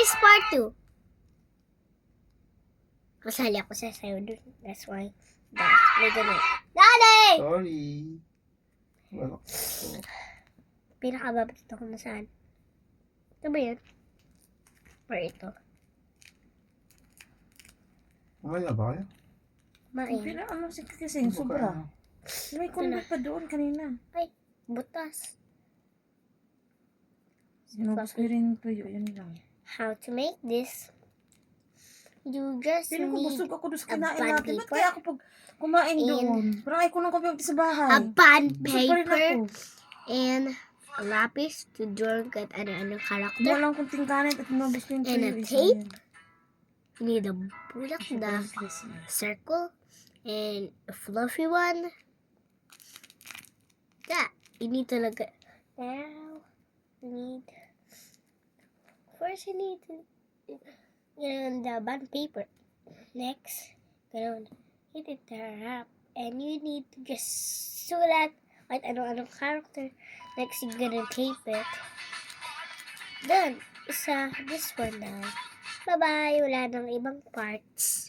is part 2. Masali ako sa sayo dun. That's why. May ganun. Daddy! Sorry. Wala. Pinakababit ako na saan. Ito ba yun? Or ito? Kumain na ba kayo? Main. Pero ano si kasing sobra. May kundat pa doon kanina. Ay, butas. Sinubos ko rin tuyo, yan lang. How to make this? You just Pero ko need busog ako doon sa a kinain bond natin. Ba't paper kaya ako pag kumain and doon? Parang ay ko nang kape sa bahay. a bond Busog pa rin paper ako. and a lapis to draw kahit ano-ano Wala character. lang kunting kanin at nabos ko yung And a tuyo. tape. You need a bulak Isa na yan. Christmas. circle and a fluffy one. Yeah, you need to look at now. First you need to the bond paper. Next, hit it up and you need to just sulat kahit ano-anong character. Next, you're gonna tape it. Done. Isa, this one now. Bye-bye. Wala nang ibang parts.